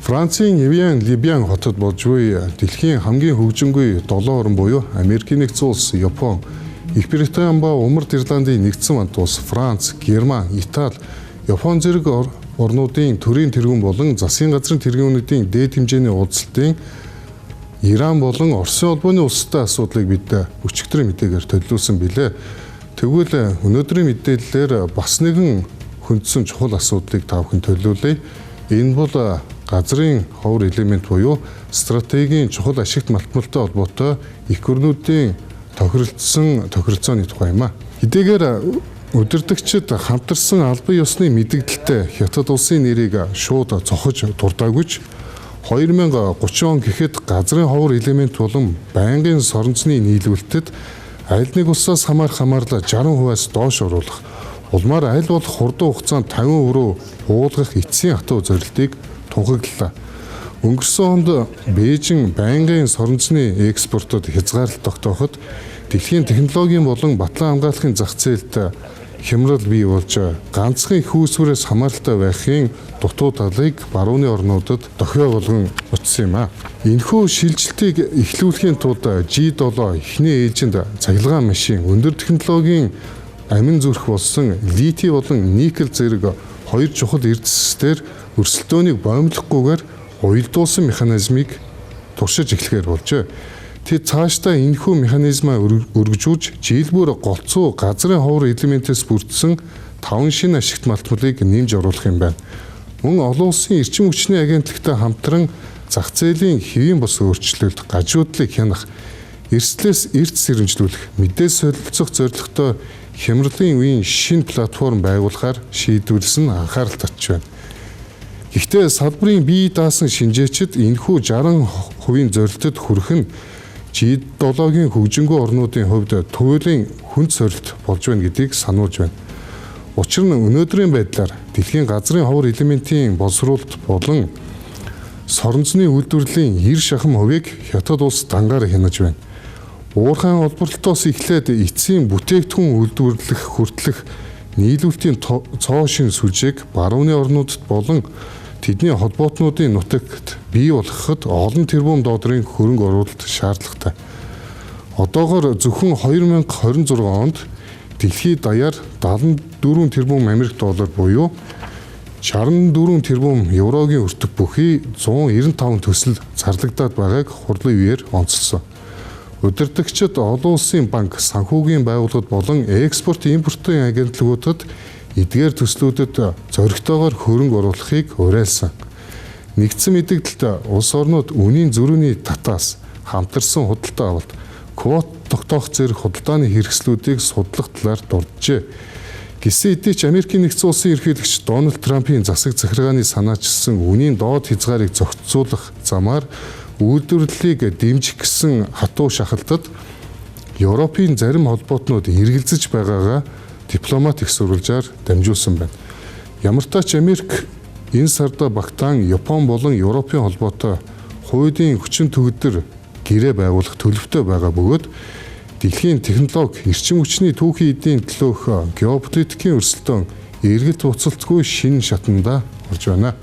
Францын Evian Libyan хотод болж буй дэлхийн хамгийн хөгжингүй 7 орн буюу Америкийн нэгдсэн улс, Япон, Их Британи ба Умард Ирландын нэгдсэн хамт улс, Франц, Герман, Итали, Япон зэрэг орнуудын төрийн тэргүүн болон засгийн газрын тэргүүнүүдийн дээд хэмжээний уулзалтын Иран болон Оросын холбооны улстай асуудлыг бид өчигдрийн мэдээгээр төлөвлөсөн билээ. Тэгвэл өнөөдрийн мэдээллээр бас нэгэн хүндсэн чухал асуудлыг та бүхэн төлөвлөе. Энэ бол газрын ховор элемент буюу стратегийн чухал ашигт малтмалтай холбоотой их гүрнүүдийн тохиролцооны тухай юм а. Хэдийгээр удирдагчид хамтарсан албан ёсны мэдээлэлтэй Хятад улсын нэрийг шууд цохож дурдаагүй 2030 он гэхэд газрын ховор элемент болон байнгын соронзны нийлүүлэлтэд аль нэг улсаас хамаарлаа 60%-аас доош оруулах, улмаар аль болох хурдан хугацаанд 50% рүү уулгах эцсийн хатуу зорилтыг тунхаглалаа. Өнгөрсөн онд Бээжин байнгын соронзны экспортод хязгаарлалт тогтооход дэлхийн технологийн болон батлан хамгаалахын зах зээлд хямрал бий болж ганцхан их үүсвэрээс хамааралтай байхын дутуу талыг барууны орнуудад дохио болгон утсан юм а. Энэхүү шилжилтийг эхлүүлэхийн тулд G7 эхний ээлжинд цахилгаан машин, өндөр технологийн амин зүрх болсон литий болон никель зэрэг хоёр чухал эрдэстээр өрсөлдөөнийг боомлохгүйгээр уялдуулсан механизмыг туршиж эхлэхээр болжээ. Тэд цаашдаа энэхүү механизмаа өргөжүүлж жил бүр голцоо газрын ховор элементээс бүрдсэн 5 шинэ ашигт малтмалыг нэмж оруулах юм байна. Мөн олон улсын эрчим хүчний агентлагтай хамтран зах зээлийн хэвийн бус өөрчлөлт, гажуудлыг хянах, эрсдлээс эрт сэрэмжлүүлэх, мэдээ солилцох зорилготой хямралын үеийн шинэ платформ байгуулахаар шийдвэрлсэн анхаарал татж байна. Гэхдээ салбарын бие даасан шинжээчид энэхүү 60% зорилтод хүрэх нь G7-гийн хөгжингөө орнуудын хувьд туйлын хүнд сорилт болж байна гэдгийг сануулж байна. Учир нь өнөөдрийн байдлаар дэлхийн газрын ховор элементийн боловсруулалт болон соронзны үйлдвэрлэлийн 90 шахам хувийг Хятад улс дангаар хянаж байна. Уурхайн олборлолтоос эхлээд эцсийн бүтээгдэхүүн үйлдвэрлэх хүртэлх нийлүүлэлтийн цоо шин сүлжээг барууны орнуудад болон тэдний холбоотнуудын нутагт бий болгоход олон тэрбум долларын хөрөнгө оруулалт шаардлагатай. Одоогоор зөвхөн 2026 онд дэлхийд даяар 74 тэрбум Америк доллар буюу 64 тэрбум еврогийн өртөг бүхий 195 төсөл зарлагдаад байгааг хурлын үеэр онцлсон. Удирдагчид олон улсын банк, санхүүгийн байгууллагууд болон экспорт импортын агентлагуудад эдгээр төслүүдэд зоригтойгоор хөрөнгө оруулахыг уриалсан. Нэгдсэн мэдээлэлд улс орнууд үнийн зөрүүний татаас хамтарсан худалдаа авалт, квот тогтоох зэрэг худалдааны хэрэгслүүдийг судлах талаар дурджээ. Гэсэн хэдий ч Америкийн нэгдсэн улсын ерөнхийлөгч Дональд Трампын засаг захиргааны санаачилсан үнийн доод хязгаарыг зохицуулах замаар үйлдвэрлэлийг дэмжих гэсэн хатуу шахалтад Европын зарим холбоотнууд эргэлзэж байгаагаа дипломат их сурвалжаар дамжуулсан байна. Ямар ч тач Америк энэ сард багтаан Япон болон Европын холбоотой хуулийн хүчин төгөлдөр гэрээ байгуулах төлөвтэй байгаа бөгөөд дэлхийн технологи, эрчим хүчний түүхий эдийн төлөөх геополитикийн өрсөлдөөн эргэлт буцалтгүй шинэ шатанда орж байна.